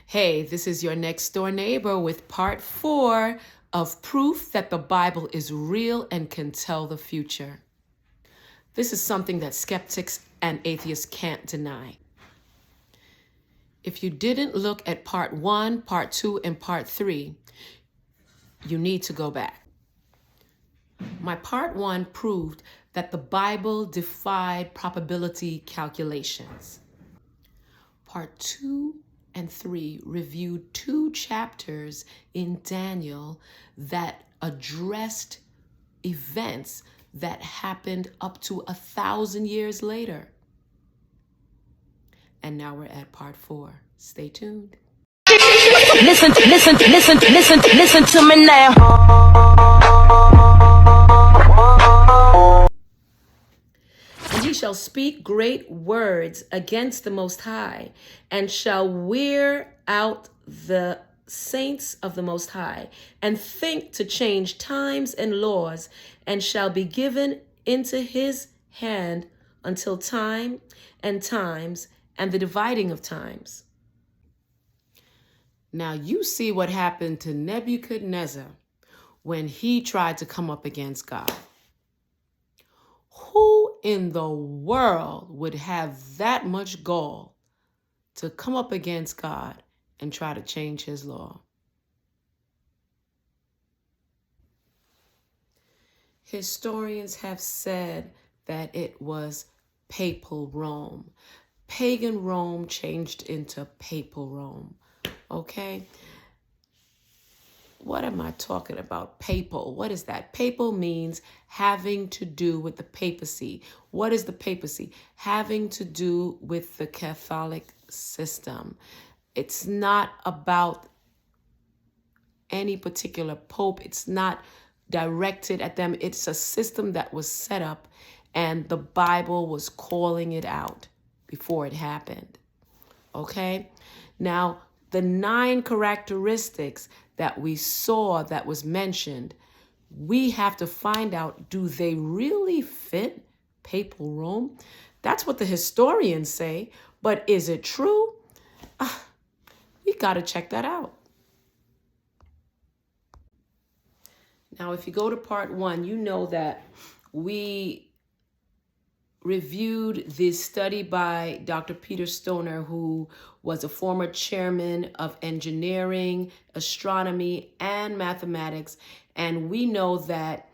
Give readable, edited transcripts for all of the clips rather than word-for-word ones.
Hey, this is your next door neighbor with part 4 of proof that the Bible is real and can tell the future. This is something that skeptics and atheists can't deny. If you didn't look at part 1, part 2, and part 3, you need to go back. My part 1 proved that the Bible defied probability calculations. Part 2 and 3 reviewed 2 chapters in Daniel that addressed events that happened up to 1,000 years later. And now we're at part 4. Stay tuned. Listen to me now. And he shall speak great words against the Most High, and shall wear out the saints of the Most High, and think to change times and laws, and shall be given into his hand until time and times and the dividing of times. Now you see what happened to Nebuchadnezzar when he tried to come up against God. Who in the world would have that much gall to come up against God and try to change his law? Historians have said that it was papal Rome. Pagan Rome changed into papal Rome. Okay? What am I talking about? Papal. What is that? Papal means having to do with the papacy. What is the papacy? Having to do with the Catholic system. It's not about any particular pope. It's not directed at them. It's a system that was set up, and the Bible was calling it out before it happened. Okay? Now, the 9 characteristics that we saw that was mentioned, we have to find out, do they really fit papal Rome? That's what the historians say, but is it true? We got to check that out. Now, if you go to part 1, you know that we reviewed this study by Dr. Peter Stoner, who was a former chairman of engineering, astronomy, and mathematics. And we know that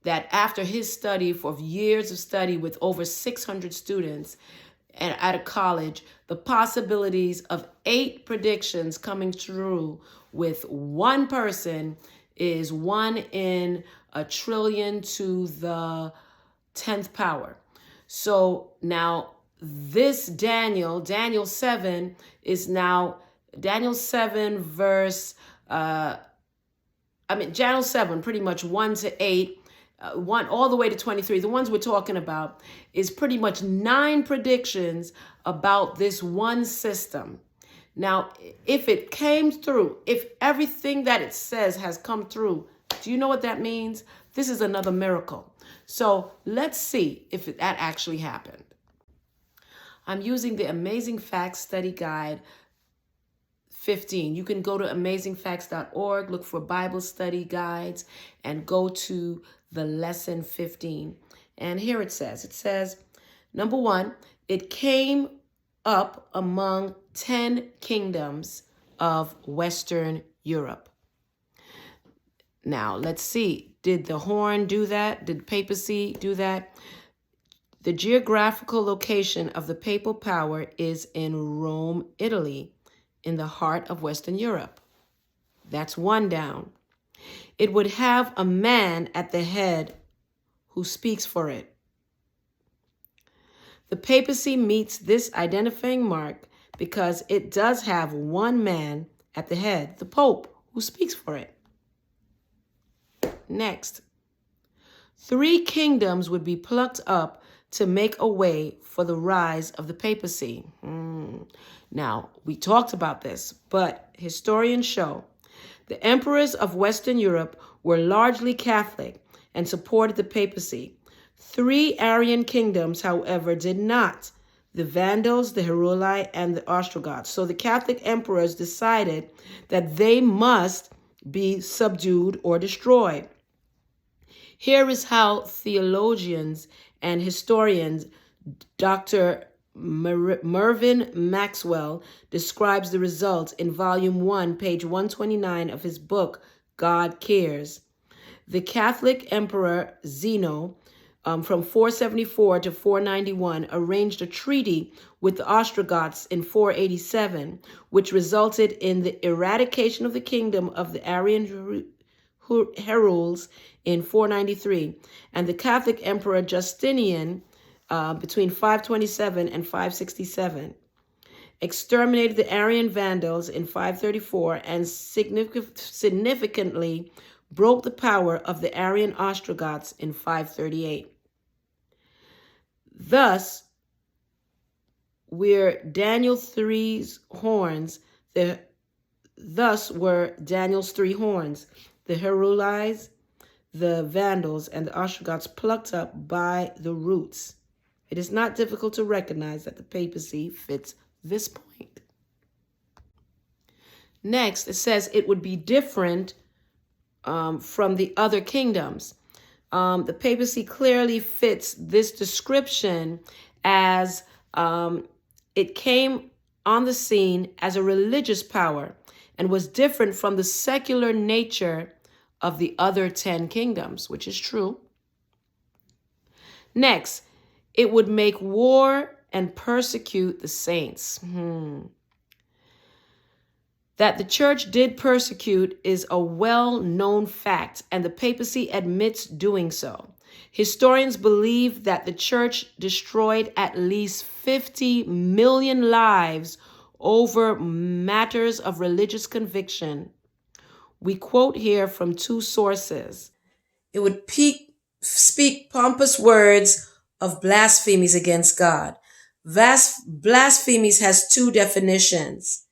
after his study of years of study with over 600 students and at a college, the possibilities of 8 predictions coming true with one person is 1 in a trillion to the 10th power. So now this Daniel 7 is now Daniel 7 verse, Daniel 7, pretty much 1 to 8, 1 all the way to 23. The ones we're talking about is pretty much 9 predictions about this one system. Now, if it came through, if everything that it says has come through, do you know what that means? This is another miracle. So let's see if that actually happened. I'm using the Amazing Facts Study Guide 15. You can go to amazingfacts.org, look for Bible study guides, and go to the lesson 15. And here it says, number 1, it came up among 10 kingdoms of Western Europe. Now, let's see. Did the horn do that? Did papacy do that? The geographical location of the papal power is in Rome, Italy, in the heart of Western Europe. That's 1 down. It would have a man at the head who speaks for it. The papacy meets this identifying mark because it does have 1 man at the head, the Pope, who speaks for it. Next, 3 kingdoms would be plucked up to make a way for the rise of the papacy. Now, we talked about this, but historians show the emperors of Western Europe were largely Catholic and supported the papacy. 3 Arian kingdoms, however, did not. the Vandals, the Heruli, and the Ostrogoths. So the Catholic emperors decided that they must be subdued or destroyed. Here is how theologians and historians Dr. Mervyn Maxwell describes the results in Volume 1, page 129 of his book, God Cares. The Catholic Emperor Zeno, from 474 to 491, arranged a treaty with the Ostrogoths in 487, which resulted in the eradication of the kingdom of the Arian Herules in 493, and the Catholic Emperor Justinian, between 527 and 567, exterminated the Arian Vandals in 534 and significantly broke the power of the Arian Ostrogoths in 538. Thus, were Daniel's three horns, the Herulites, the Vandals, and the Ostrogoths plucked up by the roots. It is not difficult to recognize that the papacy fits this point. Next, it says it would be different from the other kingdoms. The papacy clearly fits this description as it came on the scene as a religious power and was different from the secular nature of the other 10 kingdoms, which is true. Next, it would make war and persecute the saints. That the church did persecute is a well-known fact, and the papacy admits doing so. Historians believe that the church destroyed at least 50 million lives over matters of religious conviction. We quote here from two sources. It would speak pompous words of blasphemies against God. Blasphemies has two definitions.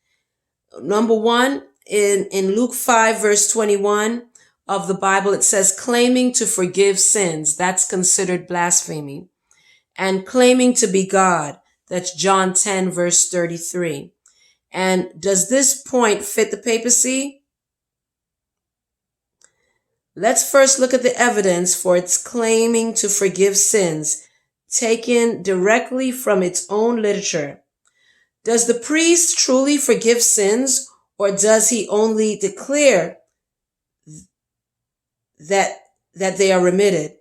Number one, in Luke 5, verse 21 of the Bible, it says claiming to forgive sins. That's considered blasphemy. And claiming to be God. That's John 10, verse 33. And does this point fit the papacy? Let's first look at the evidence for its claiming to forgive sins, taken directly from its own literature. Does the priest truly forgive sins, or does he only declare that they are remitted?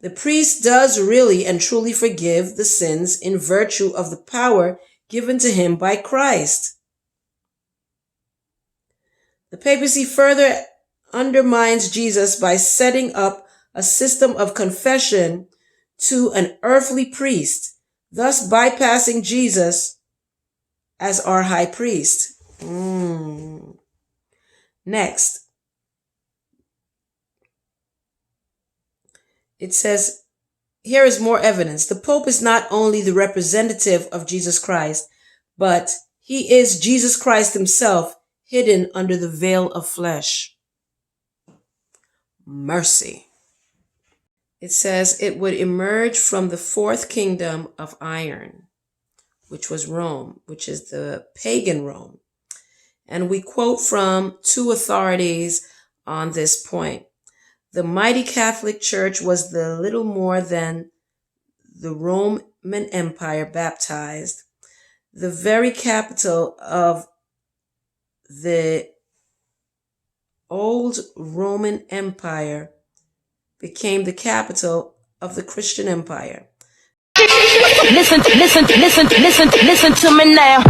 The priest does really and truly forgive the sins in virtue of the power given to him by Christ. The papacy further undermines Jesus by setting up a system of confession to an earthly priest, thus bypassing Jesus as our high priest. Next, it says, here is more evidence. The Pope is not only the representative of Jesus Christ, but he is Jesus Christ himself, hidden under the veil of flesh. Mercy. It says it would emerge from the fourth kingdom of iron, which was Rome, which is the pagan Rome. And we quote from two authorities on this point. The mighty Catholic Church was the little more than the Roman Empire baptized. The very capital of the old Roman Empire became the capital of the Christian Empire. Listen to me now.